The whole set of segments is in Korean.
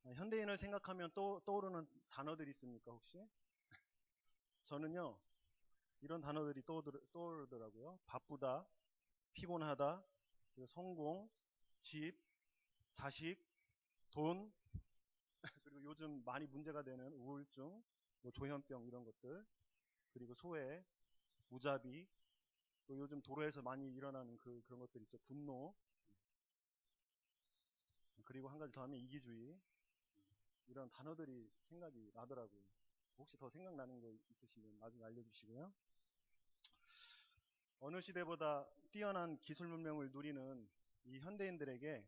현대인을 생각하면 떠오르는 단어들이 있습니까, 혹시? 저는요, 이런 단어들이 떠오르더라고요. 바쁘다, 피곤하다, 그리고 성공, 집, 자식, 돈, 그리고 요즘 많이 문제가 되는 우울증, 뭐 조현병 이런 것들, 그리고 소외, 무자비, 또 요즘 도로에서 많이 일어나는 그런 것들 있죠. 분노, 그리고 한 가지 더 하면 이기주의, 이런 단어들이 생각이 나더라고요. 혹시 더 생각나는 거 있으시면 나중에 알려주시고요. 어느 시대보다 뛰어난 기술 문명을 누리는 이 현대인들에게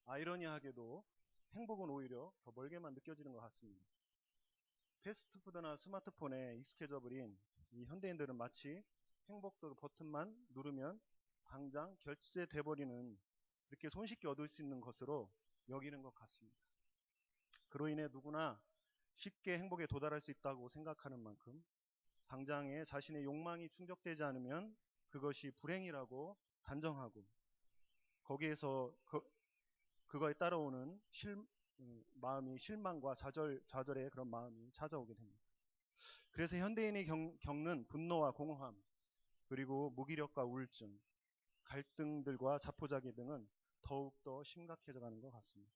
아이러니하게도 행복은 오히려 더 멀게만 느껴지는 것 같습니다. 패스트푸드나 스마트폰에 익숙해져 버린 이 현대인들은 마치 행복도 버튼만 누르면 당장 결제돼 버리는, 이렇게 손쉽게 얻을 수 있는 것으로 여기는 것 같습니다. 그로 인해 누구나 쉽게 행복에 도달할 수 있다고 생각하는 만큼 당장에 자신의 욕망이 충족되지 않으면 그것이 불행이라고 단정하고, 거기에서 그거에 따라오는 마음이 실망과 좌절의 그런 마음이 찾아오게 됩니다. 그래서 현대인이 겪는 분노와 공허함, 그리고 무기력과 우울증, 갈등들과 자포자기 등은 더욱더 심각해져 가는 것 같습니다.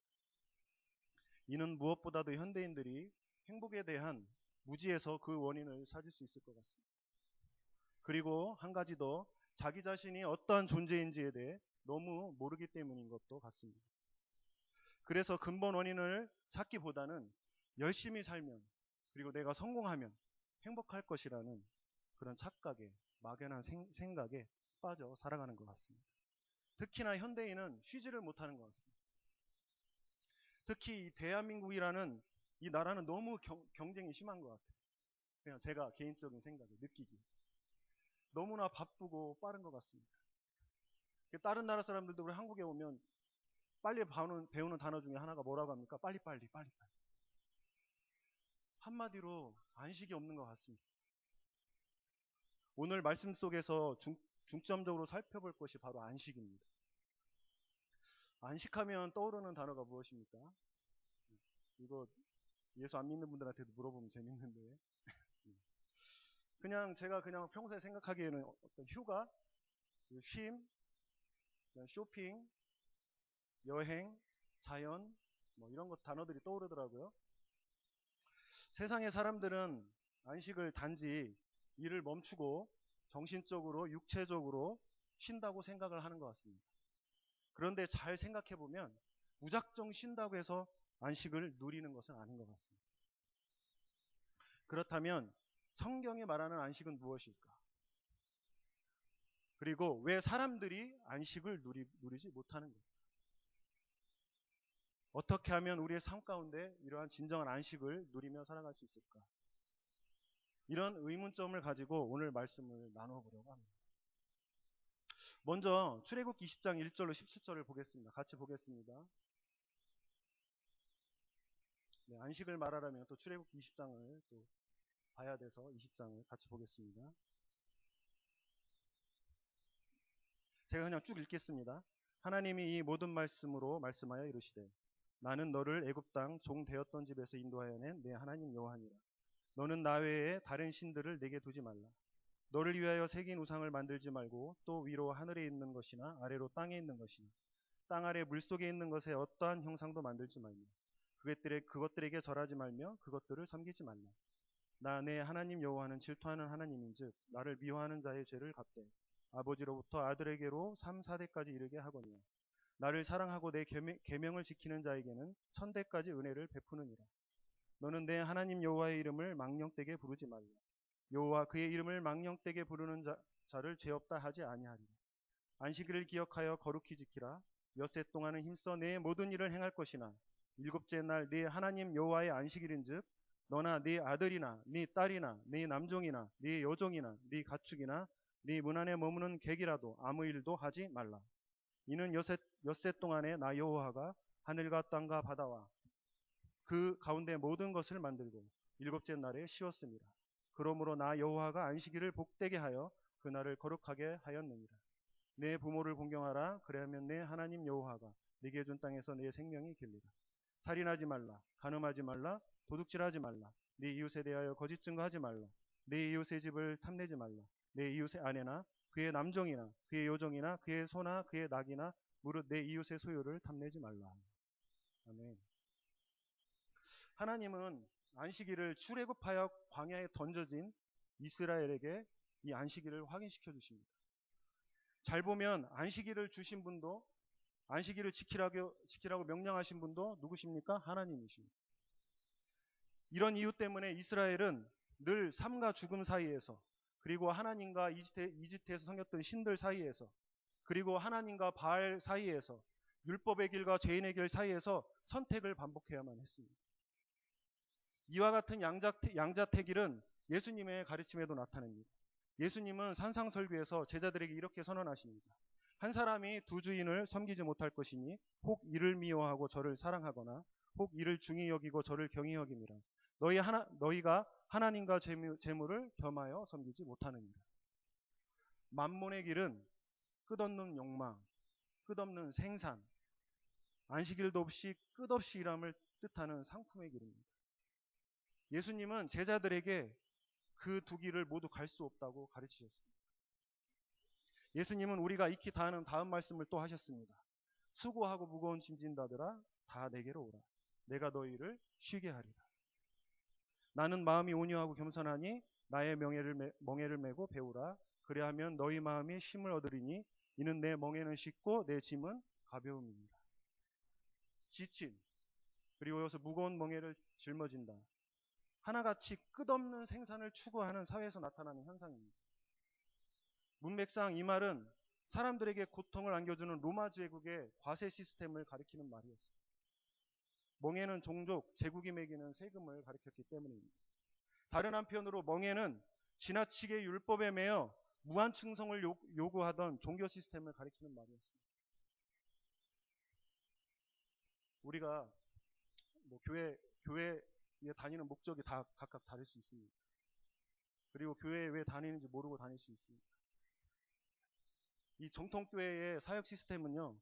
이는 무엇보다도 현대인들이 행복에 대한 무지에서 그 원인을 찾을 수 있을 것 같습니다. 그리고 한 가지 더, 자기 자신이 어떠한 존재인지에 대해 너무 모르기 때문인 것도 같습니다. 그래서 근본 원인을 찾기보다는 열심히 살면, 그리고 내가 성공하면 행복할 것이라는 그런 착각에, 막연한 생각에 빠져 살아가는 것 같습니다. 특히나 현대인은 쉬지를 못하는 것 같습니다. 특히 대한민국이라는 이 나라는 너무 경쟁이 심한 것 같아요. 그냥 제가 개인적인 생각에 느끼기. 너무나 바쁘고 빠른 것 같습니다. 다른 나라 사람들도 우리 한국에 오면 빨리 배우는 단어 중에 하나가 뭐라고 합니까? 빨리빨리, 빨리빨리. 한마디로 안식이 없는 것 같습니다. 오늘 말씀 속에서 중점적으로 살펴볼 것이 바로 안식입니다. 안식하면 떠오르는 단어가 무엇입니까? 이거 예수 안 믿는 분들한테도 물어보면 재밌는데, 제가 평소에 생각하기에는 어떤 휴가, 쉼, 쇼핑, 여행, 자연, 뭐 이런 것 단어들이 떠오르더라고요. 세상의 사람들은 안식을 단지 일을 멈추고 정신적으로, 육체적으로 쉰다고 생각을 하는 것 같습니다. 그런데 잘 생각해 보면 무작정 쉰다고 해서 안식을 누리는 것은 아닌 것 같습니다. 그렇다면 성경이 말하는 안식은 무엇일까? 그리고 왜 사람들이 안식을 누리지 못하는 것? 어떻게 하면 우리의 삶 가운데 이러한 진정한 안식을 누리며 살아갈 수 있을까? 이런 의문점을 가지고 오늘 말씀을 나누어 보려고 합니다. 먼저 출애굽기 20장 1절로 17절을 보겠습니다. 같이 보겠습니다. 네, 안식을 말하려면 또 출애굽기 20장을 또 봐야 돼서 20장을 같이 보겠습니다. 제가 그냥 쭉 읽겠습니다. 하나님이 이 모든 말씀으로 말씀하여 이르시되 나는 너를 애굽 땅 종 되었던 집에서 인도하여 낸 내 하나님 여호와니라. 너는 나 외에 다른 신들을 내게 두지 말라. 너를 위하여 새긴 우상을 만들지 말고 또 위로 하늘에 있는 것이나 아래로 땅에 있는 것이나 땅 아래 물속에 있는 것에 어떠한 형상도 만들지 말며 그것들에게 절하지 말며 그것들을 섬기지 말라. 나 내 하나님 여호와는 질투하는 하나님인즉 나를 미워하는 자의 죄를 갚되 아버지로부터 아들에게로 3, 4대까지 이르게 하거니와 나를 사랑하고 내 계명을 지키는 자에게는 1000대까지 은혜를 베푸느니라. 너는 내 하나님 여호와의 이름을 망령되게 부르지 말라. 여호와 그의 이름을 망령되게 부르는 자를 죄 없다 하지 아니하리라. 안식일을 기억하여 거룩히 지키라. 엿새 동안은 힘써 내 모든 일을 행할 것이나 일곱째 날 네 하나님 여호와의 안식일인즉 너나 네 아들이나 네 딸이나 네 남종이나 네 여종이나 네 가축이나 네 문 안에 머무는 객이라도 아무 일도 하지 말라. 이는 엿새 동안에 나 여호와가 하늘과 땅과 바다와 그 가운데 모든 것을 만들고 일곱째 날에 쉬었습니다. 그러므로 나 여호와가 안식일을 복되게 하여 그날을 거룩하게 하였느니라. 내 부모를 공경하라. 그래야면 내 하나님 여호와가 네게 준 땅에서 내 생명이 길리라. 살인하지 말라, 간음하지 말라, 도둑질하지 말라, 네 이웃에 대하여 거짓 증거하지 말라, 네 이웃의 집을 탐내지 말라, 내 이웃의 아내나 그의 남종이나 그의 여종이나 그의 소나 그의 낙이나 무릇 내 이웃의 소유를 탐내지 말라. 아멘. 하나님은 안식일을 출애굽하여 광야에 던져진 이스라엘에게 이 안식일을 확인시켜 주십니다. 잘 보면 안식일을 주신 분도, 안식일을 지키라고 명령하신 분도 누구십니까? 하나님이십니다. 이런 이유 때문에 이스라엘은 늘 삶과 죽음 사이에서, 그리고 하나님과 이집트에서 섬겼던 신들 사이에서, 그리고 하나님과 바알 사이에서, 율법의 길과 죄인의 길 사이에서 선택을 반복해야만 했습니다. 이와 같은 양자택일은 예수님의 가르침에도 나타납니다. 예수님은 산상설교에서 제자들에게 이렇게 선언하십니다. 한 사람이 두 주인을 섬기지 못할 것이니 혹 이를 미워하고 저를 사랑하거나 혹 이를 중히 여기고 저를 경히 여김이라. 너희가 하나님과 재물을 겸하여 섬기지 못하느니라. 만몬의 길은 끝없는 욕망, 끝없는 생산, 안식일도 없이 끝없이 일함을 뜻하는 상품의 길입니다. 예수님은 제자들에게 그 두 길을 모두 갈 수 없다고 가르치셨습니다. 예수님은 우리가 익히 다 아는 다음 말씀을 또 하셨습니다. 수고하고 무거운 짐진 자들아 다 내게로 오라. 내가 너희를 쉬게 하리라. 나는 마음이 온유하고 겸손하니 나의 멍에를 메고 배우라. 그래야하면 너희 마음이 쉼을 얻으리니 이는 내 멍에는 쉽고 내 짐은 가벼움이니라. 지친, 그리고 여기서 무거운 멍에를 짊어진다. 하나같이 끝없는 생산을 추구하는 사회에서 나타나는 현상입니다. 문맥상 이 말은 사람들에게 고통을 안겨주는 로마 제국의 과세 시스템을 가리키는 말이었습니다. 멍에는 종족, 제국이 매기는 세금을 가리켰기 때문입니다. 다른 한편으로 멍에는 지나치게 율법에 매여 무한 충성을 요구하던 종교 시스템을 가리키는 말이었습니다. 우리가 뭐 교회에 다니는 목적이 다 각각 다를 수 있습니다. 그리고 교회에 왜 다니는지 모르고 다닐 수 있습니다. 이 정통교회의 사역 시스템은요,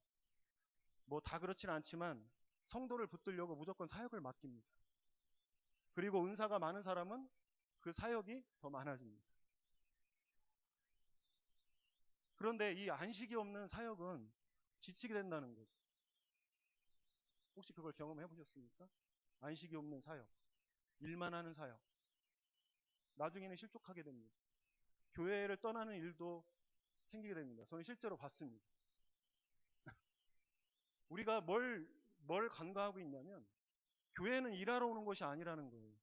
뭐 다 그렇진 않지만 성도를 붙들려고 무조건 사역을 맡깁니다. 그리고 은사가 많은 사람은 그 사역이 더 많아집니다. 그런데 이 안식이 없는 사역은 지치게 된다는 거죠. 혹시 그걸 경험해 보셨습니까? 안식이 없는 사역, 일만 하는 사역. 나중에는 실족하게 됩니다. 교회를 떠나는 일도 생기게 됩니다. 저는 실제로 봤습니다. 우리가 뭘 간과하고 있냐면 교회는 일하러 오는 것이 아니라는 거예요.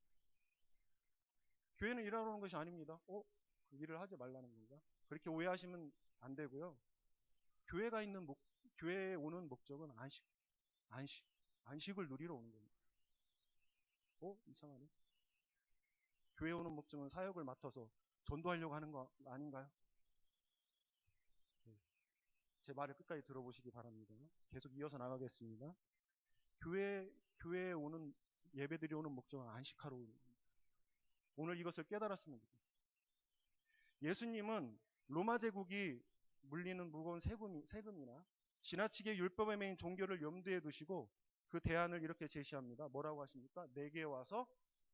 교회는 일하러 오는 것이 아닙니다. 그 일을 하지 말라는 건가? 그렇게 오해하시면 안 되고요. 교회에 오는 목적은 안식을 누리러 오는 겁니다. 이상하네. 교회에 오는 목적은 사역을 맡아서 전도하려고 하는 거 아닌가요? 제 말을 끝까지 들어보시기 바랍니다. 계속 이어서 나가겠습니다. 교회에 오는, 예배드리 오는 목적은 안식하러 오는 겁니다. 오늘 이것을 깨달았으면 좋겠습니다. 예수님은 로마 제국이 물리는 무거운 세금이나 지나치게 율법에 매인 종교를 염두에 두시고 그 대안을 이렇게 제시합니다. 뭐라고 하십니까? 내게 와서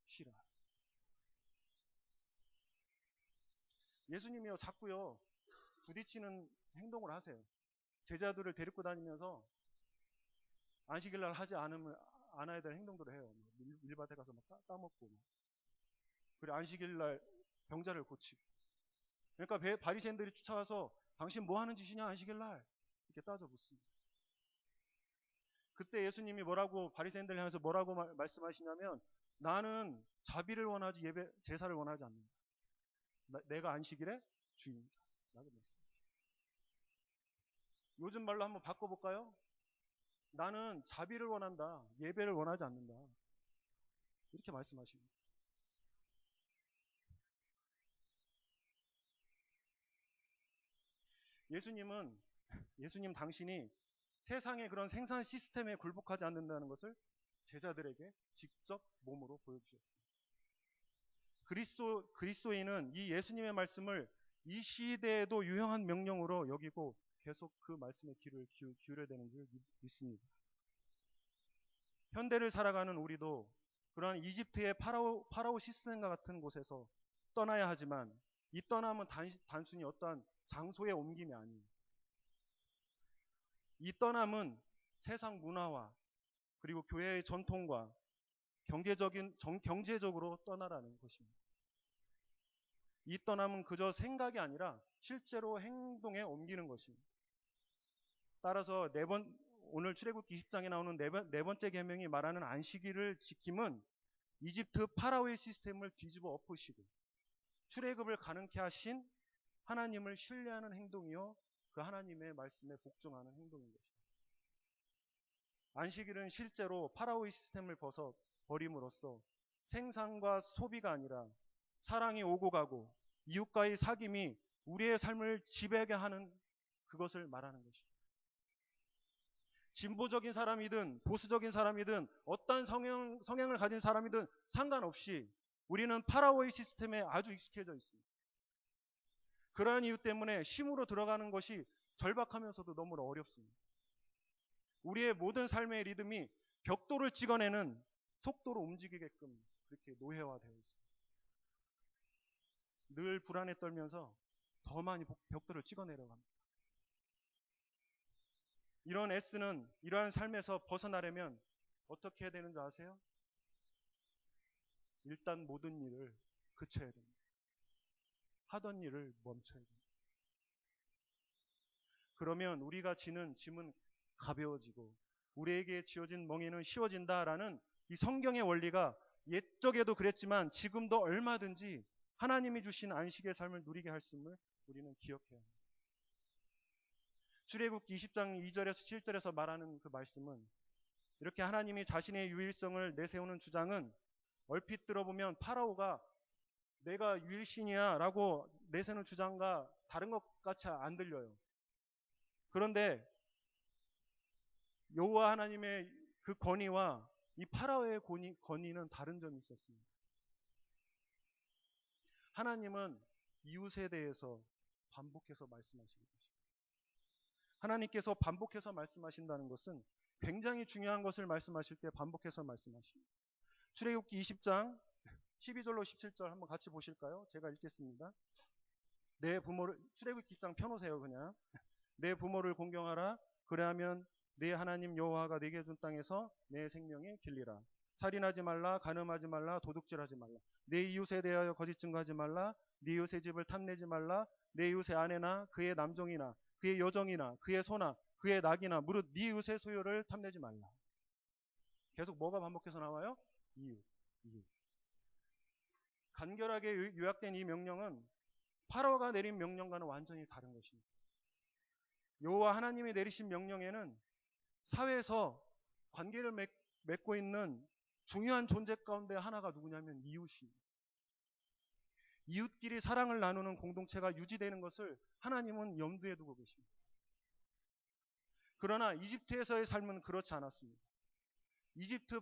쉬라. 예수님이요, 자꾸요 부딪히는 행동을 하세요. 제자들을 데리고 다니면서 안식일날 하지 않아야 될 행동들을 해요. 밀밭에 가서 막 따먹고, 그리고 안식일날 병자를 고치고. 그러니까 바리새인들이 쫓아와서 당신 뭐 하는 짓이냐 안식일날 이렇게 따져 묻습니다. 그때 예수님이 바리새인들 향해서 뭐라고 말씀하시냐면, 나는 자비를 원하지 제사를 원하지 않는다. 내가 안식일의 주인이다 라고 말씀하십니다. 요즘 말로 한번 바꿔볼까요? 나는 자비를 원한다. 예배를 원하지 않는다. 이렇게 말씀하십니다. 예수님 당신이 세상의 그런 생산 시스템에 굴복하지 않는다는 것을 제자들에게 직접 몸으로 보여주셨습니다. 그리스도인은 이 예수님의 말씀을 이 시대에도 유효한 명령으로 여기고 계속 그 말씀에 귀를 기울여야 되는 줄 믿습니다. 현대를 살아가는 우리도 그러한 이집트의 파라오 시스템과 같은 곳에서 떠나야 하지만 이 떠남은 단순히 어떠한 장소의 옮김이 아니에요. 이 떠남은 세상 문화와 그리고 교회의 전통과 경제적으로 떠나라는 것입니다. 이 떠남은 그저 생각이 아니라 실제로 행동에 옮기는 것입니다. 따라서 오늘 출애굽기 20장에 나오는 네 번째 계명이 말하는 안식일을 지킴은 이집트 파라오의 시스템을 뒤집어 엎으시고 출애굽을 가능케 하신 하나님을 신뢰하는 행동이요 그 하나님의 말씀에 복종하는 행동인 것입니다. 안식일은 실제로 파라오의 시스템을 벗어 버림으로써 생산과 소비가 아니라 사랑이 오고 가고 이웃과의 사귐이 우리의 삶을 지배하게 하는 그것을 말하는 것입니다. 진보적인 사람이든 보수적인 사람이든 어떤 성향을 가진 사람이든 상관없이 우리는 파라오의 시스템에 아주 익숙해져 있습니다. 그러한 이유 때문에 쉼으로 들어가는 것이 절박하면서도 너무나 어렵습니다. 우리의 모든 삶의 리듬이 벽돌을 찍어내는 속도로 움직이게끔 그렇게 노예화되어 있습니다. 늘 불안에 떨면서 더 많이 벽돌을 찍어내려갑니다. 이런 S는 이러한 삶에서 벗어나려면 어떻게 해야 되는 줄 아세요? 일단 모든 일을 그쳐야 됩니다. 하던 일을 멈춰야 됩니다. 그러면 우리가 지는 짐은 가벼워지고 우리에게 지어진 멍에는 쉬워진다라는 이 성경의 원리가 옛적에도 그랬지만 지금도 얼마든지 하나님이 주신 안식의 삶을 누리게 할 수 있음을 우리는 기억해야 합니다. 출애굽기 20장 2절에서 7절에서 말하는 그 말씀은 이렇게 하나님이 자신의 유일성을 내세우는 주장은 얼핏 들어보면 파라오가 내가 유일신이야 라고 내세우는 주장과 다른 것 같이 안 들려요. 그런데 여호와 하나님의 그 권위와 이 파라오의 권위는 다른 점이 있었습니다. 하나님은 이웃에 대해서 반복해서 말씀하시는 것입니다. 하나님께서 반복해서 말씀하신다는 것은 굉장히 중요한 것을 말씀하실 때 반복해서 말씀하십니다. 출애굽기 20장 12절로 17절 한번 같이 보실까요? 제가 읽겠습니다. 내 부모를 출애굽기 20장 펴놓으세요. 그냥 내 부모를 공경하라. 그래야면 네 하나님 여호와가 네게 준 땅에서 내 생명이 길리라. 살인하지 말라. 간음하지 말라. 도둑질하지 말라. 내 이웃에 대하여 거짓 증거하지 말라. 네 이웃의 집을 탐내지 말라. 내 이웃의 아내나 그의 남종이나 그의 여종이나 그의 소나 그의 낙이나 무릇 네 이웃의 소유를 탐내지 말라. 계속 뭐가 반복해서 나와요? 이웃. 간결하게 요약된 이 명령은 파라오가 내린 명령과는 완전히 다른 것입니다. 여호와 하나님이 내리신 명령에는 사회에서 관계를 맺고 있는 중요한 존재 가운데 하나가 누구냐면 이웃입니다. 이웃끼리 사랑을 나누는 공동체가 유지되는 것을 하나님은 염두에 두고 계십니다. 그러나 이집트에서의 삶은 그렇지 않았습니다. 이집트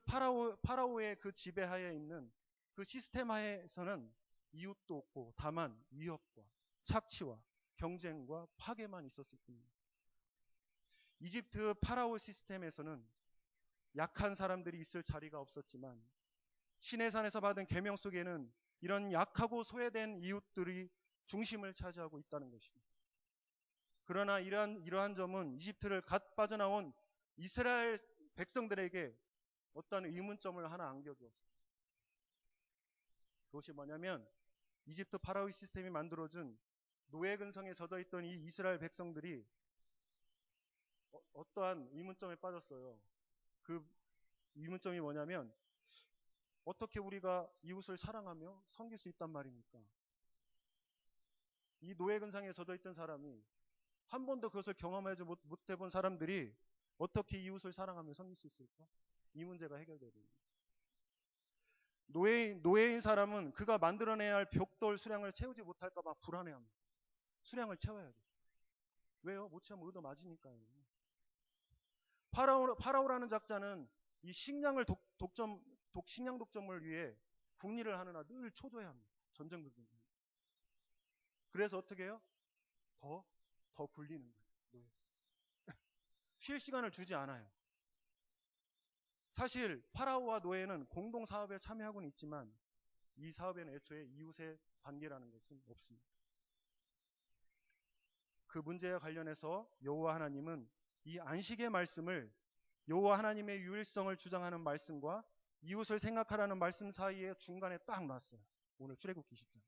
파라오의 그 지배하에 있는 그 시스템 하에서는 이웃도 없고 다만 위협과 착취와 경쟁과 파괴만 있었을 뿐입니다. 이집트 파라오 시스템에서는 약한 사람들이 있을 자리가 없었지만 시내산에서 받은 계명 속에는 이런 약하고 소외된 이웃들이 중심을 차지하고 있다는 것입니다. 그러나 이러한 점은 이집트를 갓 빠져나온 이스라엘 백성들에게 어떤 의문점을 하나 안겨주었습니다. 그것이 뭐냐면 이집트 파라오 시스템이 만들어준 노예 근성에 젖어있던 이 이스라엘 백성들이 어떠한 의문점에 빠졌어요. 그 의문점이 뭐냐면 어떻게 우리가 이웃을 사랑하며 섬길 수 있단 말입니까? 이 노예 근성에 젖어있던 사람이 한 번도 그것을 경험하지 못해본 사람들이 어떻게 이웃을 사랑하며 섬길 수 있을까? 이 문제가 해결돼야 됩니다. 노예인 사람은 그가 만들어내야 할 벽돌 수량을 채우지 못할까 봐 불안해합니다. 수량을 채워야 돼요. 왜요? 못 채우면 얻어 맞으니까요. 파라오라는 작자는 이 식량 독점을 위해 국리를 하느라 늘 초조해 합니다. 전쟁 부분. 그래서 어떻게 해요? 더 굴리는 거예요. 쉴 시간을 주지 않아요. 사실 파라오와 노예는 공동 사업에 참여하고는 있지만 이 사업에는 애초에 이웃의 관계라는 것은 없습니다. 그 문제와 관련해서 여호와 하나님은 이 안식의 말씀을 여호와 하나님의 유일성을 주장하는 말씀과 이웃을 생각하라는 말씀 사이에 중간에 딱 놨어요. 오늘 출애굽기 20장.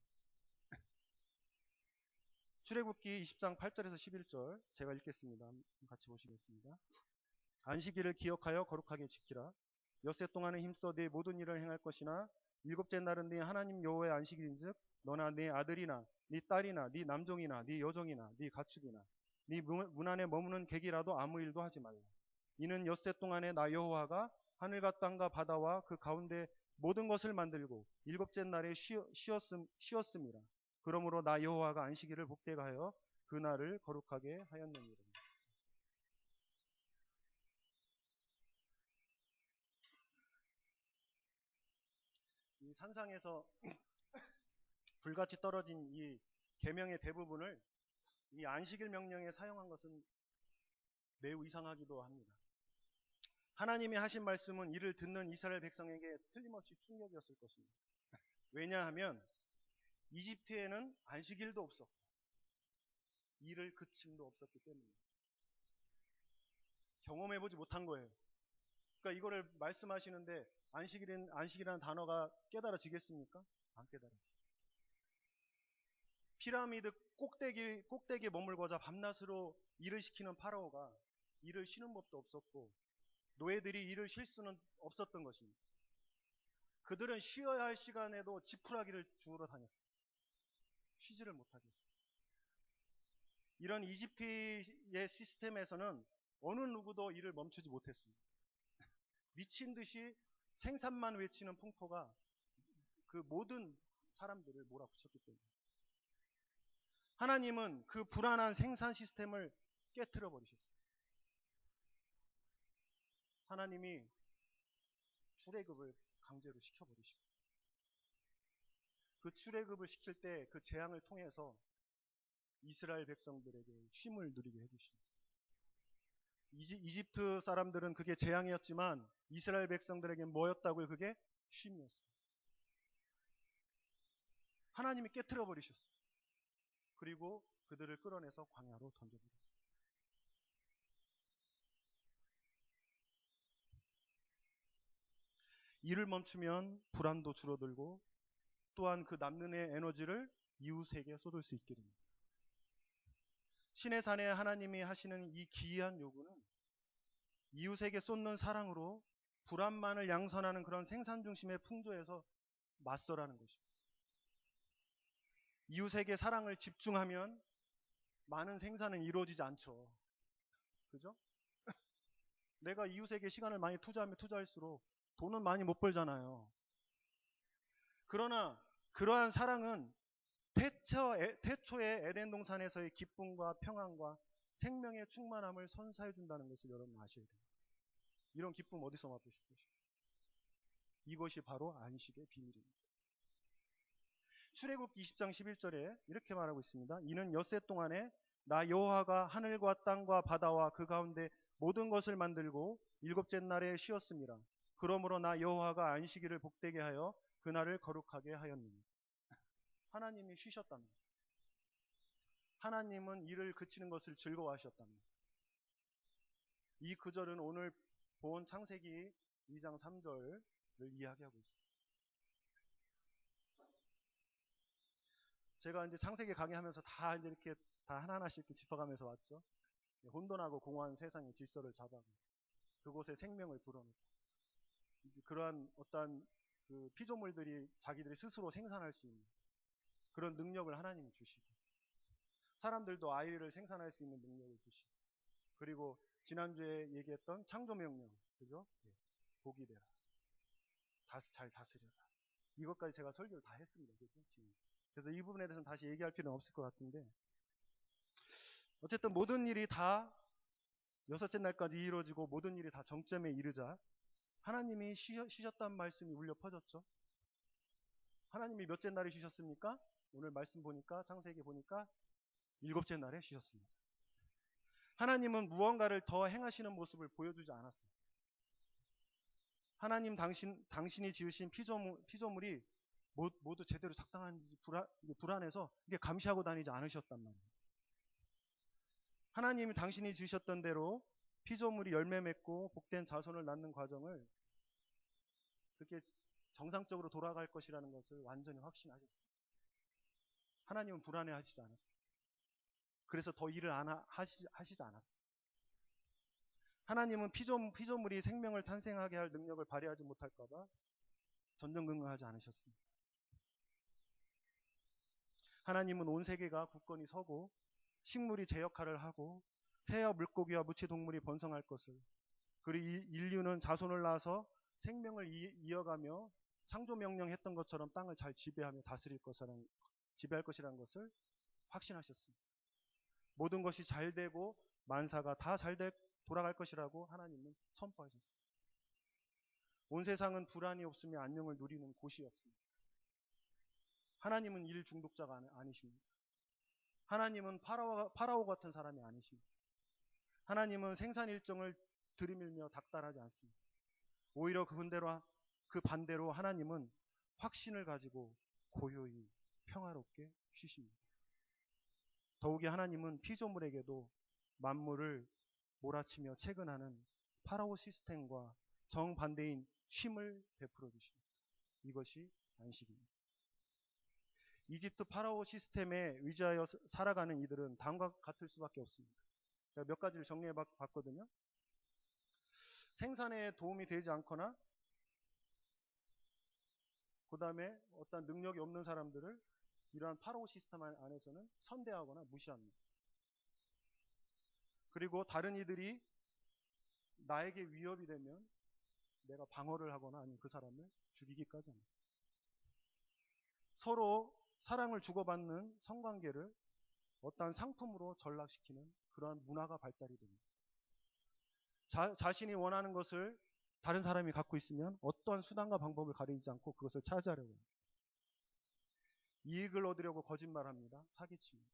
출애굽기 20장 8절에서 11절 제가 읽겠습니다. 같이 보시겠습니다. 안식일을 기억하여 거룩하게 지키라. 엿새 동안은 힘써 네 모든 일을 행할 것이나 일곱째 날은 네 하나님 여호와의 안식일인즉 너나 네 아들이나 네 딸이나 네 남종이나 네 여종이나 네 가축이나 네 문 안에 머무는 객이라도 아무 일도 하지 말라. 이는 엿새 동안에 나 여호와가 하늘과 땅과 바다와 그 가운데 모든 것을 만들고 일곱째 날에 쉬었음이라. 그러므로 나 여호와가 안식일을 복되게 하여 그 날을 거룩하게 하였느니라. 이 산상에서 불같이 떨어진 이 계명의 대부분을 이 안식일 명령에 사용한 것은 매우 이상하기도 합니다. 하나님이 하신 말씀은 이를 듣는 이스라엘 백성에게 틀림없이 충격이었을 것입니다. 왜냐하면 이집트에는 안식일도 없었고 일을 그침도 없었기 때문입니다. 경험해보지 못한 거예요. 그러니까 이거를 말씀하시는데 안식이라는 단어가 깨달아지겠습니까? 안 깨달아지죠. 피라미드 꼭대기에 머물고자 밤낮으로 일을 시키는 파라오가 일을 쉬는 법도 없었고 노예들이 일을 쉴 수는 없었던 것입니다. 그들은 쉬어야 할 시간에도 지푸라기를 주우러 다녔어요. 쉬지를 못하겠어요. 이런 이집트의 시스템에서는 어느 누구도 일을 멈추지 못했습니다. 미친 듯이 생산만 외치는 풍토가 그 모든 사람들을 몰아붙였기 때문에 하나님은 그 불안한 생산 시스템을 깨트려 버리셨어요. 하나님이 출애굽을 강제로 시켜버리시고 그 출애굽을 시킬 때 그 재앙을 통해서 이스라엘 백성들에게 쉼을 누리게 해주십니다. 이집트 사람들은 그게 재앙이었지만 이스라엘 백성들에게는 뭐였다고요? 그게 쉼이었어요. 하나님이 깨트려 버리셨어요. 그리고 그들을 끌어내서 광야로 던져버렸어요. 일을 멈추면 불안도 줄어들고 또한 그 남는 에너지를 이웃에게 쏟을 수 있게 됩니다. 신의 산에 하나님이 하시는 이 기이한 요구는 이웃에게 쏟는 사랑으로 불안만을 양선하는 그런 생산 중심의 풍조에서 맞서라는 것입니다. 이웃에게 사랑을 집중하면 많은 생산은 이루어지지 않죠. 그죠? 내가 이웃에게 시간을 많이 투자하면 투자할수록 돈은 많이 못 벌잖아요. 그러나 그러한 사랑은 태초의 에덴 동산에서의 기쁨과 평안과 생명의 충만함을 선사해 준다는 것을 여러분 아셔야 돼요. 이런 기쁨 어디서 맛보실 것이요? 이것이 바로 안식의 비밀입니다. 출애굽기 20장 11절에 이렇게 말하고 있습니다. 이는 엿새 동안에 나 여호와가 하늘과 땅과 바다와 그 가운데 모든 것을 만들고 일곱째 날에 쉬었습니다. 그러므로 나 여호와가 안식일을 복되게 하여 그날을 거룩하게 하였느니. 하나님이 쉬셨답니다. 하나님은 일을 그치는 것을 즐거워하셨답니다. 이 구절은 오늘 본 창세기 2장 3절을 이야기하고 있습니다. 제가 이제 창세기 강의하면서 다 이제 이렇게 다 하나하나씩 이렇게 짚어가면서 왔죠. 혼돈하고 공허한 세상의 질서를 잡아가고 그곳에 생명을 불어넣고 그러한 어떠한 그 피조물들이 자기들이 스스로 생산할 수 있는 그런 능력을 하나님이 주시고 사람들도 아이를 생산할 수 있는 능력을 주시고 그리고 지난주에 얘기했던 창조명령 그죠? 복이 되라 잘 다스려라 이것까지 제가 설교를 다 했습니다. 그죠? 지금. 그래서 이 부분에 대해서는 다시 얘기할 필요는 없을 것 같은데 어쨌든 모든 일이 다 여섯째 날까지 이루어지고 모든 일이 다 정점에 이르자 하나님이 쉬셨다는 말씀이 울려 퍼졌죠. 하나님이 몇째 날에 쉬셨습니까? 오늘 말씀 보니까 창세기 보니까 일곱째 날에 쉬셨습니다. 하나님은 무언가를 더 행하시는 모습을 보여주지 않았어요. 하나님 당신이 지으신 피조물이 모두 제대로 작동하는지 불안해서 이게 감시하고 다니지 않으셨단 말이에요. 하나님이 당신이 지으셨던 대로 피조물이 열매 맺고 복된 자손을 낳는 과정을 그렇게 정상적으로 돌아갈 것이라는 것을 완전히 확신하셨어요. 하나님은 불안해하시지 않았어요. 그래서 더 일을 하시지 않았어요. 하나님은 피조물이 생명을 탄생하게 할 능력을 발휘하지 못할까봐 전전긍긍하지 않으셨습니다. 하나님은 온 세계가 굳건히 서고 식물이 제 역할을 하고 새와 물고기와 무치동물이 번성할 것을, 그리고 인류는 자손을 낳아서 생명을 이어가며 창조 명령했던 것처럼 땅을 잘 지배하며 지배할 것이라는 것을 확신하셨습니다. 모든 것이 잘 되고 만사가 다 잘 돌아갈 것이라고 하나님은 선포하셨습니다. 온 세상은 불안이 없으며 안녕을 누리는 곳이었습니다. 하나님은 일 중독자가 아니십니다. 하나님은 파라오 같은 사람이 아니십니다. 하나님은 생산 일정을 들이밀며 닥달하지 않습니다. 오히려 그 반대로 하나님은 확신을 가지고 고요히 평화롭게 쉬십니다. 더욱이 하나님은 피조물에게도 만물을 몰아치며 채근하는 파라오 시스템과 정반대인 쉼을 베풀어 주십니다. 이것이 안식입니다. 이집트 파라오 시스템에 의지하여 살아가는 이들은 다음과 같을 수밖에 없습니다. 제가 몇 가지를 정리해 봤거든요. 생산에 도움이 되지 않거나 그 다음에 어떤 능력이 없는 사람들을 이러한 파라오 시스템 안에서는 천대하거나 무시합니다. 그리고 다른 이들이 나에게 위협이 되면 내가 방어를 하거나 아니면 그 사람을 죽이기까지 합니다. 서로 사랑을 주고받는 성관계를 어떠한 상품으로 전락시키는 그러한 문화가 발달이 됩니다. 자신이 원하는 것을 다른 사람이 갖고 있으면 어떠한 수단과 방법을 가리지 않고 그것을 차지하려고 합니다. 이익을 얻으려고 거짓말합니다. 사기칩니다.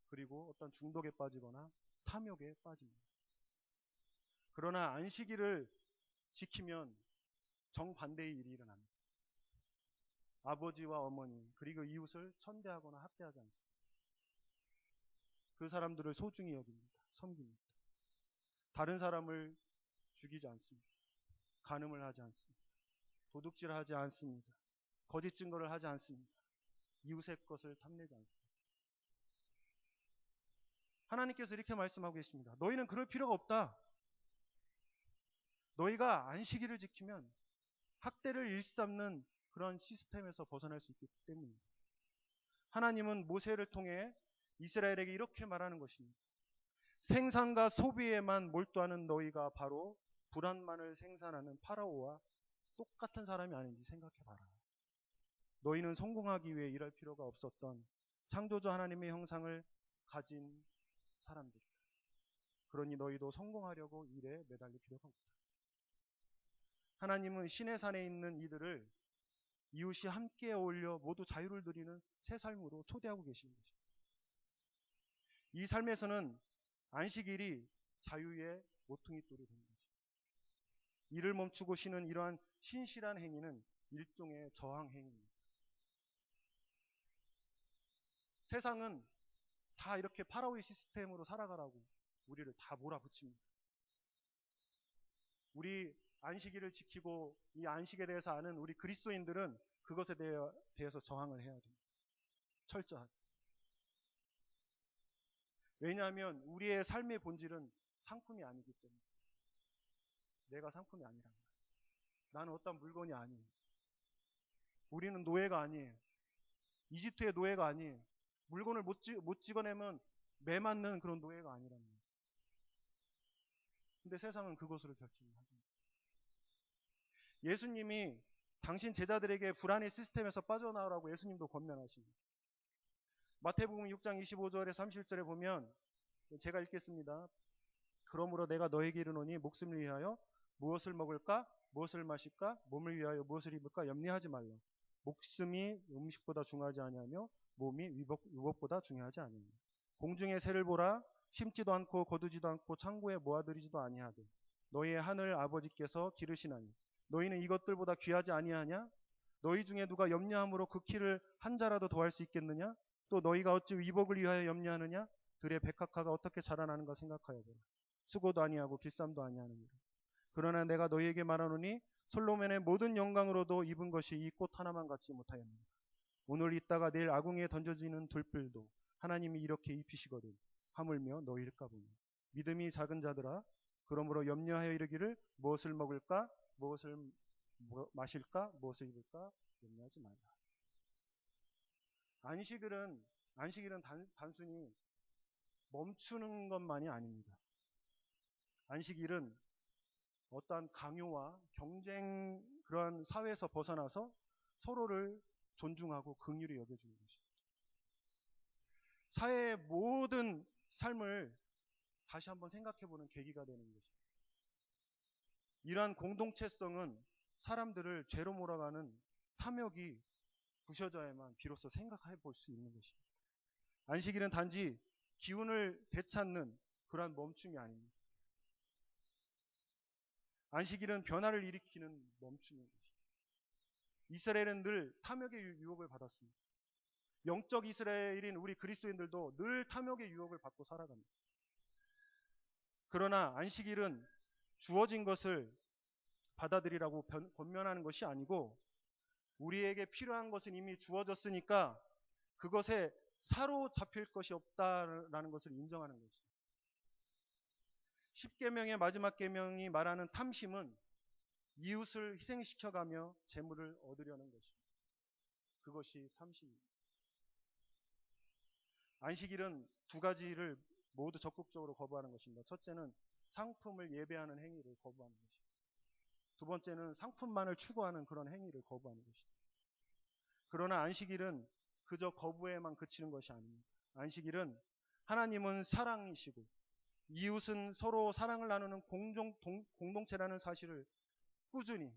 그리고 어떤 중독에 빠지거나 탐욕에 빠집니다. 그러나 안식일을 지키면 정반대의 일이 일어납니다. 아버지와 어머니 그리고 이웃을 천대하거나 학대하지 않습니다. 그 사람들을 소중히 여깁니다. 섬깁니다. 다른 사람을 죽이지 않습니다. 간음을 하지 않습니다. 도둑질하지 않습니다. 거짓 증거를 하지 않습니다. 이웃의 것을 탐내지 않습니다. 하나님께서 이렇게 말씀하고 계십니다. 너희는 그럴 필요가 없다. 너희가 안식일을 지키면 학대를 일삼는 그런 시스템에서 벗어날 수 있기 때문입니다. 하나님은 모세를 통해 이스라엘에게 이렇게 말하는 것입니다. 생산과 소비에만 몰두하는 너희가 바로 불안만을 생산하는 파라오와 똑같은 사람이 아닌지 생각해봐라. 너희는 성공하기 위해 일할 필요가 없었던 창조주 하나님의 형상을 가진 사람들이다. 그러니 너희도 성공하려고 일에 매달릴 필요가 없다. 하나님은 신의 산에 있는 이들을 이웃이 함께 어울려 모두 자유를 누리는 새 삶으로 초대하고 계시는 것입니다. 이 삶에서는 안식일이 자유의 모퉁이돌이 되는 것입니다. 일을 멈추고 쉬는 이러한 신실한 행위는 일종의 저항 행위입니다. 세상은 다 이렇게 파라오의 시스템으로 살아가라고 우리를 다 몰아붙입니다. 우리 안식일을 지키고 이 안식에 대해서 아는 우리 그리스도인들은 그것에 대해서 저항을 해야 됩니다. 철저하게. 왜냐하면 우리의 삶의 본질은 상품이 아니기 때문에. 내가 상품이 아니란 말이에요. 나는 어떤 물건이 아니에요. 우리는 노예가 아니에요. 이집트의 노예가 아니에요. 물건을 못 찍어내면 매 맞는 그런 노예가 아니란 말이에요. 근데 세상은 그것으로 결정합니다. 예수님이 당신 제자들에게 불안의 시스템에서 빠져나오라고 예수님도 권면하십니다. 마태복음 6장 25절에 30절에 보면 제가 읽겠습니다. 그러므로 내가 너에게 이르노니 목숨을 위하여 무엇을 먹을까 무엇을 마실까 몸을 위하여 무엇을 입을까 염려하지 말라. 목숨이 음식보다 중요하지 아니하며 몸이 유복보다 중요하지 아니하며 공중의 새를 보라 심지도 않고 거두지도 않고 창고에 모아들이지도 아니하되 너희의 하늘 아버지께서 기르시나니 너희는 이것들보다 귀하지 아니하냐? 너희 중에 누가 염려함으로 그 키를 한 자라도 더할 수 있겠느냐? 또 너희가 어찌 위복을 위하여 염려하느냐? 들의 백합화가 어떻게 자라나는가 생각하여 보라. 수고도 아니하고 길쌈도 아니하느니라. 그러나 내가 너희에게 말하노니 솔로몬의 모든 영광으로도 입은 것이 이 꽃 하나만 갖지 못하였느니라. 오늘 있다가 내일 아궁이에 던져지는 들불도 하나님이 이렇게 입히시거든 하물며 너희일까 보니. 믿음이 작은 자들아, 그러므로 염려하여 이르기를 무엇을 먹을까, 무엇을 마실까, 무엇을 입을까 염려하지 말라. 안식일은 단순히 멈추는 것만이 아닙니다. 안식일은 어떠한 강요와 경쟁 그러한 사회에서 벗어나서 서로를 존중하고 긍휼히 여겨주는 것입니다. 사회의 모든 삶을 다시 한번 생각해보는 계기가 되는 것입니다. 이러한 공동체성은 사람들을 죄로 몰아가는 탐욕이 부셔져야만 비로소 생각해 볼 수 있는 것입니다. 안식일은 단지 기운을 되찾는 그러한 멈춤이 아닙니다. 안식일은 변화를 일으키는 멈춤인 것입니다. 이스라엘은 늘 탐욕의 유혹을 받았습니다. 영적 이스라엘인 우리 그리스도인들도 늘 탐욕의 유혹을 받고 살아갑니다. 그러나 안식일은 주어진 것을 받아들이라고 권면하는 것이 아니고 우리에게 필요한 것은 이미 주어졌으니까 그것에 사로잡힐 것이 없다라는 것을 인정하는 것입니다. 10계명의 마지막 계명이 말하는 탐심은 이웃을 희생시켜가며 재물을 얻으려는 것입니다. 그것이 탐심입니다. 안식일은 두 가지를 모두 적극적으로 거부하는 것입니다. 첫째는 상품을 예배하는 행위를 거부하는 것입니다. 두 번째는 상품만을 추구하는 그런 행위를 거부하는 것입니다. 그러나 안식일은 그저 거부에만 그치는 것이 아닙니다. 안식일은 하나님은 사랑이시고 이웃은 서로 사랑을 나누는 공동체라는 사실을 꾸준히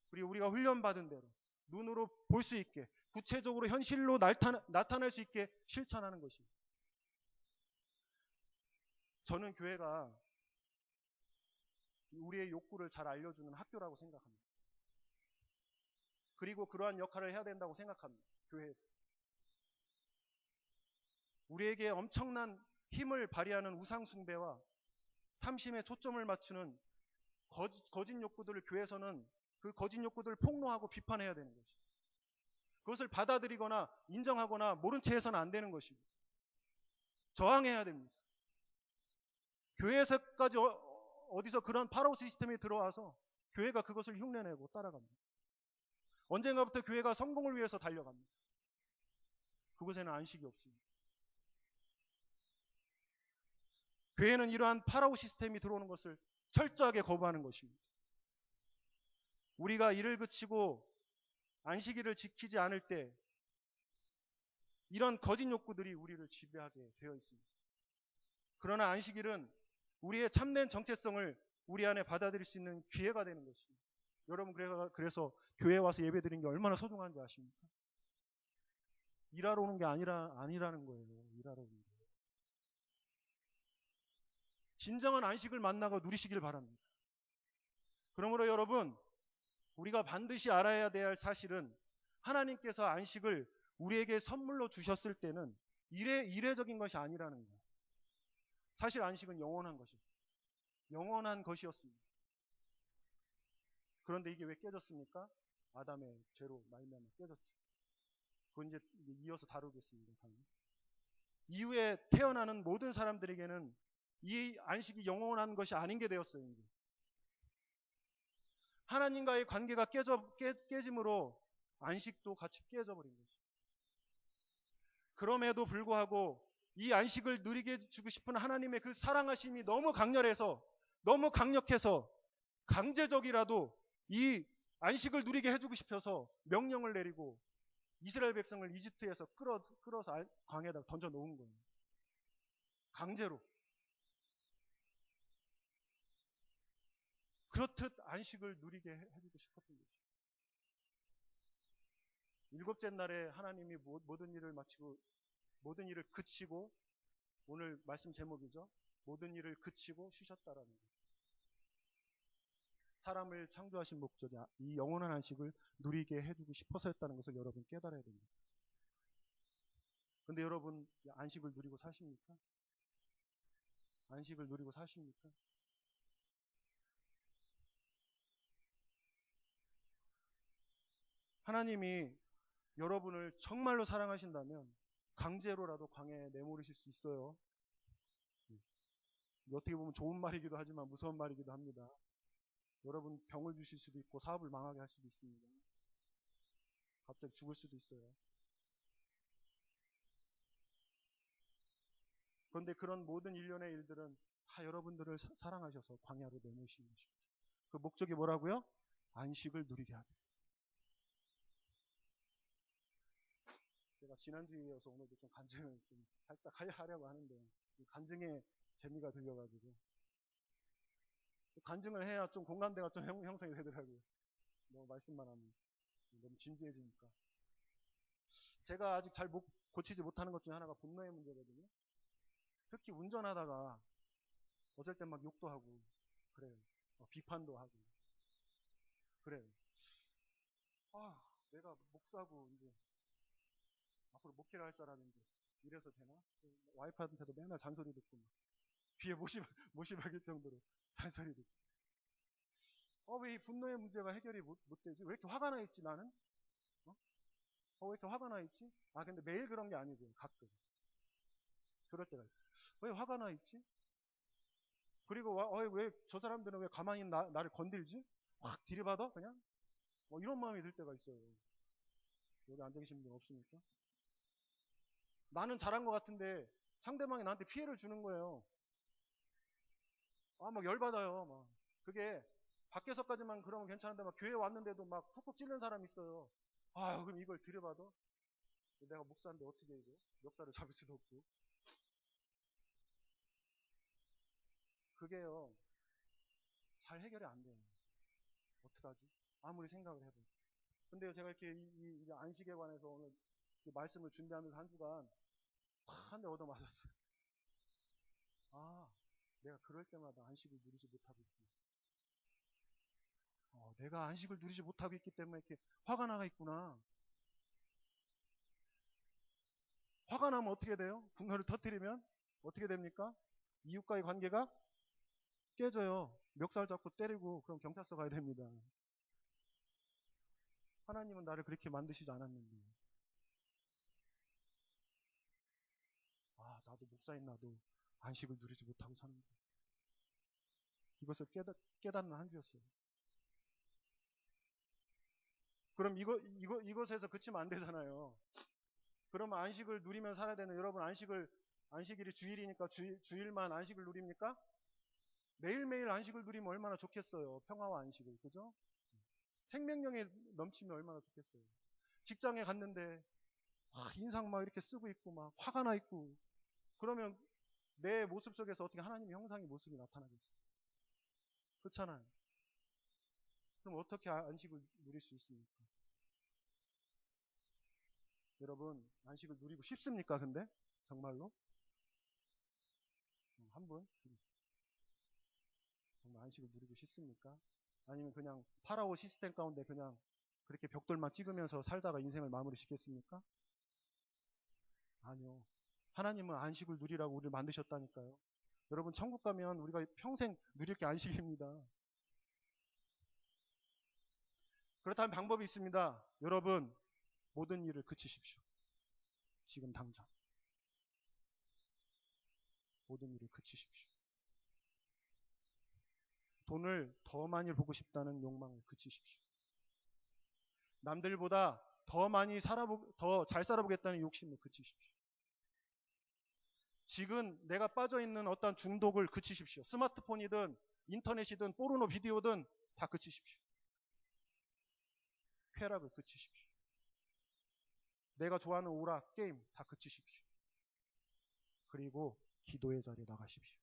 그리고 우리가 훈련받은 대로 눈으로 볼 수 있게 구체적으로 현실로 나타날 수 있게 실천하는 것입니다. 저는 교회가 우리의 욕구를 잘 알려주는 학교라고 생각합니다. 그리고 그러한 역할을 해야 된다고 생각합니다. 교회에서. 우리에게 엄청난 힘을 발휘하는 우상숭배와 탐심에 초점을 맞추는 거짓 욕구들을 교회에서는 그 거짓 욕구들을 폭로하고 비판해야 되는 것입니다. 그것을 받아들이거나 인정하거나 모른 채 해서는 안 되는 것입니다. 저항해야 됩니다. 교회에서까지 어디서 그런 파라오 시스템이 들어와서 교회가 그것을 흉내내고 따라갑니다. 언젠가부터 교회가 성공을 위해서 달려갑니다. 그곳에는 안식이 없습니다. 교회는 이러한 파라오 시스템이 들어오는 것을 철저하게 거부하는 것입니다. 우리가 일을 그치고 안식일을 지키지 않을 때 이런 거짓 욕구들이 우리를 지배하게 되어 있습니다. 그러나 안식일은 우리의 참된 정체성을 우리 안에 받아들일 수 있는 기회가 되는 것입니다. 여러분 그래서 교회에 와서 예배드리는 게 얼마나 소중한지 아십니까? 일하러 오는 게 아니라는 거예요. 일하러 오는 게. 진정한 안식을 만나고 누리시길 바랍니다. 그러므로 여러분 우리가 반드시 알아야 될 사실은 하나님께서 안식을 우리에게 선물로 주셨을 때는 이례적인 것이 아니라는 거예요. 사실 안식은 영원한 것입니다. 영원한 것이었습니다. 그런데 이게 왜 깨졌습니까? 아담의 죄로 말미암아 깨졌죠. 그건 이제 이어서 다루겠습니다. 이후에 태어나는 모든 사람들에게는 이 안식이 영원한 것이 아닌 게 되었어요. 이제. 하나님과의 관계가 깨짐으로 안식도 같이 깨져버린 거죠. 그럼에도 불구하고 이 안식을 누리게 해주고 싶은 하나님의 그 사랑하심이 너무 강렬해서 너무 강력해서 강제적이라도 이 안식을 누리게 해주고 싶어서 명령을 내리고 이스라엘 백성을 이집트에서 끌어서 광야에다 던져 놓은 거예요. 강제로. 그렇듯 안식을 누리게 해주고 싶었던 거죠. 일곱째 날에 하나님이 모든 일을 마치고 모든 일을 그치고 오늘 말씀 제목이죠. 모든 일을 그치고 쉬셨다라는 거죠. 사람을 창조하신 목적이 이 영원한 안식을 누리게 해주고 싶어서였다는 것을 여러분 깨달아야 됩니다. 근데 여러분 안식을 누리고 사십니까? 안식을 누리고 사십니까? 하나님이 여러분을 정말로 사랑하신다면 강제로라도 광야에 내몰으실 수 있어요. 어떻게 보면 좋은 말이기도 하지만 무서운 말이기도 합니다. 여러분 병을 주실 수도 있고 사업을 망하게 할 수도 있습니다. 갑자기 죽을 수도 있어요. 그런데 그런 모든 일련의 일들은 다 여러분들을 사랑하셔서 광야로 내모시는 것입니다. 그 목적이 뭐라고요? 안식을 누리게 하기 위해서. 제가 지난주에 이어서 오늘도 좀 간증을 좀 살짝 하려고 하는데 간증에 재미가 들려가지고 간증을 해야 좀 공감대가 좀 형성이 되더라고요. 너무 말씀만 하면 너무 진지해지니까. 제가 아직 잘 고치지 못하는 것 중에 하나가 분노의 문제거든요. 특히 운전하다가 어쩔 땐 막 욕도 하고 그래요. 비판도 하고 그래요. 아, 내가 목사고 이제 앞으로 목회를 할 사람인데 이래서 되나? 와이프한테도 맨날 잔소리 듣고 막 귀에 못이 박일 정도로 잔소리 듣고. 왜 이 분노의 문제가 해결이 못 되지? 왜 이렇게 화가 나 있지 나는? 왜 이렇게 화가 나 있지? 근데 매일 그런 게 아니고요. 가끔. 그럴 때가 있어요. 왜 화가 나 있지? 그리고 왜 저 사람들은 왜 가만히 나를 건들지? 확 들이받아 그냥? 이런 마음이 들 때가 있어요. 여기 앉아 계신 분 없습니까? 나는 잘한 것 같은데 상대방이 나한테 피해를 주는 거예요. 막 열받아요. 막. 그게 밖에서까지만 그러면 괜찮은데 막 교회 왔는데도 막 푹푹 찌르는 사람이 있어요. 그럼 이걸 들여받아? 내가 목사인데 어떻게 해줘? 역사를 잡을 수도 없고. 그게요. 잘 해결이 안 돼요. 어떡하지? 아무리 생각을 해도. 근데요, 제가 이렇게 이 안식에 관해서 오늘 말씀을 준비하면서 한 주간 한 대 얻어맞았어요. 내가 그럴 때마다 안식을 누리지 못하고 있구나. 내가 안식을 누리지 못하고 있기 때문에 이렇게 화가 나가 있구나. 화가 나면 어떻게 돼요? 분노를 터뜨리면 어떻게 됩니까? 이웃과의 관계가 깨져요. 멱살 잡고 때리고 그럼 경찰서 가야 됩니다. 하나님은 나를 그렇게 만드시지 않았는데. 나도 목사인 나도 안식을 누리지 못하고 사는데. 이것을 깨닫는 한 주였어요. 그럼 이것에서 그치면 안 되잖아요. 그러면 안식을 누리면 살아야 되는 여러분 안식일이 주일이니까 주일만 안식을 누립니까? 매일매일 안식을 누리면 얼마나 좋겠어요. 평화와 안식을. 그죠? 생명력이 넘치면 얼마나 좋겠어요. 직장에 갔는데 인상 막 이렇게 쓰고 있고 막 화가 나 있고 그러면 내 모습 속에서 어떻게 하나님의 형상의 모습이 나타나겠어요? 그렇잖아요. 그럼 어떻게 안식을 누릴 수 있습니까? 여러분 안식을 누리고 싶습니까? 근데 정말로 한 분 정말 안식을 누리고 싶습니까? 아니면 그냥 파라오 시스템 가운데 그냥 그렇게 벽돌만 찍으면서 살다가 인생을 마무리 짓겠습니까? 아니요. 하나님은 안식을 누리라고 우리를 만드셨다니까요. 여러분 천국 가면 우리가 평생 누릴 게 안식입니다. 그렇다면 방법이 있습니다. 여러분 모든 일을 그치십시오. 지금 당장 모든 일을 그치십시오. 돈을 더 많이 보고 싶다는 욕망을 그치십시오. 남들보다 더 잘 살아보겠다는 욕심을 그치십시오. 지금 내가 빠져있는 어떤 중독을 그치십시오. 스마트폰이든 인터넷이든 포르노 비디오든 다 그치십시오. 쾌락을 그치십시오. 내가 좋아하는 오락, 게임 다 그치십시오. 그리고 기도의 자리에 나가십시오.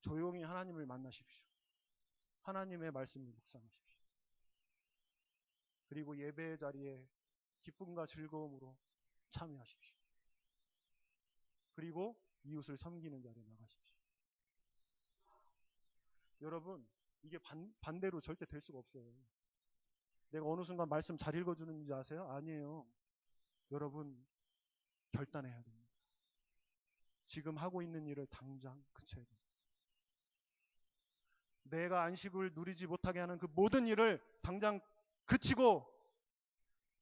조용히 하나님을 만나십시오. 하나님의 말씀을 묵상하십시오. 그리고 예배의 자리에 기쁨과 즐거움으로 참여하십시오. 그리고 이웃을 섬기는 자리에 나가십시오. 여러분, 이게 반대로 절대 될 수가 없어요. 내가 어느 순간 말씀 잘 읽어주는지 아세요? 아니에요. 여러분, 결단해야 됩니다. 지금 하고 있는 일을 당장 그쳐야 됩니다. 내가 안식을 누리지 못하게 하는 그 모든 일을 당장 그치고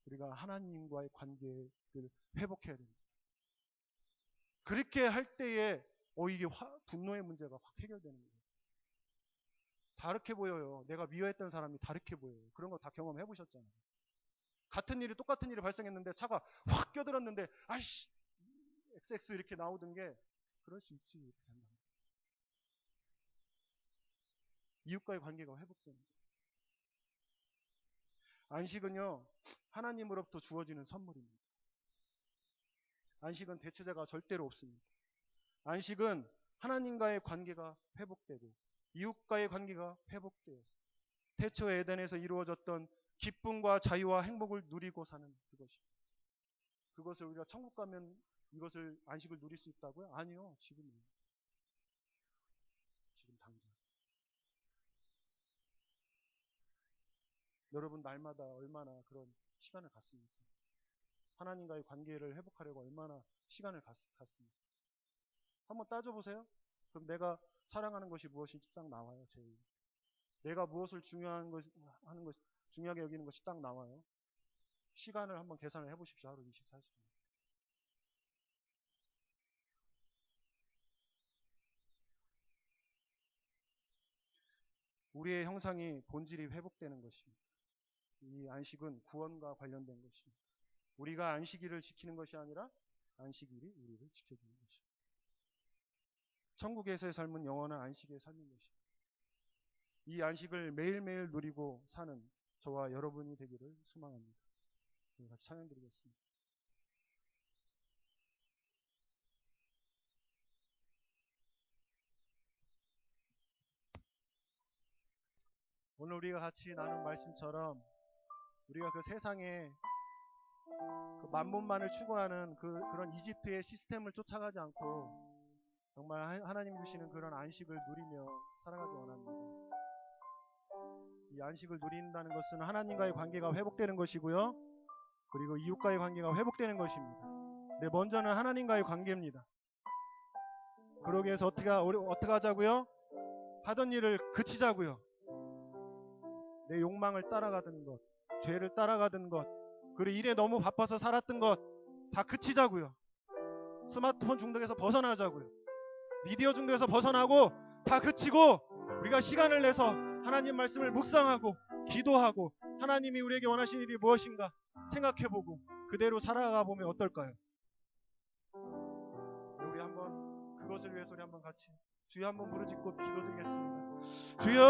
우리가 하나님과의 관계를 회복해야 됩니다. 그렇게 할 때에 이게 분노의 문제가 확 해결되는 거예요. 다르게 보여요. 내가 미워했던 사람이 다르게 보여요. 그런 거 다 경험해 보셨잖아요. 같은 일이 똑같은 일이 발생했는데 차가 확 껴들었는데 아이씨 XX 이렇게 나오던 게 그럴 수 있지. 이렇게 된다. 이웃과의 관계가 회복되는 거예요. 안식은요, 하나님으로부터 주어지는 선물입니다. 안식은 대체자가 절대로 없습니다. 안식은 하나님과의 관계가 회복되고 이웃과의 관계가 회복되어서 태초 에덴에서 이루어졌던 기쁨과 자유와 행복을 누리고 사는 그것입니다. 그것을 우리가 천국 가면 이것을 안식을 누릴 수 있다고요? 아니요. 지금 당장. 여러분 날마다 얼마나 그런 시간을 갖습니까? 하나님과의 관계를 회복하려고 얼마나 시간을 갖습니까? 한번 따져보세요. 그럼 내가 사랑하는 것이 무엇인지 딱 나와요. 제일. 내가 무엇을 중요하게 여기는 것이 딱 나와요. 시간을 한번 계산을 해보십시오. 하루 24시간. 우리의 형상이 본질이 회복되는 것입니다. 이 안식은 구원과 관련된 것입니다. 우리가 안식일을 지키는 것이 아니라 안식일이 우리를 지켜주는 것입니다. 천국에서의 삶은 영원한 안식의 삶인 것입니다. 이 안식을 매일매일 누리고 사는 저와 여러분이 되기를 소망합니다. 같이 찬양드리겠습니다. 오늘 우리가 같이 나눈 말씀처럼 우리가 그 세상에 그 만분만을 추구하는 그런 이집트의 시스템을 쫓아가지 않고 정말 하나님 주시는 그런 안식을 누리며 살아가기 원합니다. 이 안식을 누린다는 것은 하나님과의 관계가 회복되는 것이고요. 그리고 이웃과의 관계가 회복되는 것입니다. 근데 먼저는 하나님과의 관계입니다. 그러기 위해서 어떻게 하자고요? 하던 일을 그치자고요. 내 욕망을 따라가던 것, 죄를 따라가던 것, 그리고 일에 너무 바빠서 살았던 것 다 그치자고요. 스마트폰 중독에서 벗어나자고요. 미디어 중독에서 벗어나고 다 그치고 우리가 시간을 내서 하나님 말씀을 묵상하고 기도하고 하나님이 우리에게 원하시는 일이 무엇인가 생각해보고 그대로 살아가 보면 어떨까요? 우리 한번 그것을 위해서 우리 한번 같이 주여 한번 부르짖고 기도드리겠습니다. 주여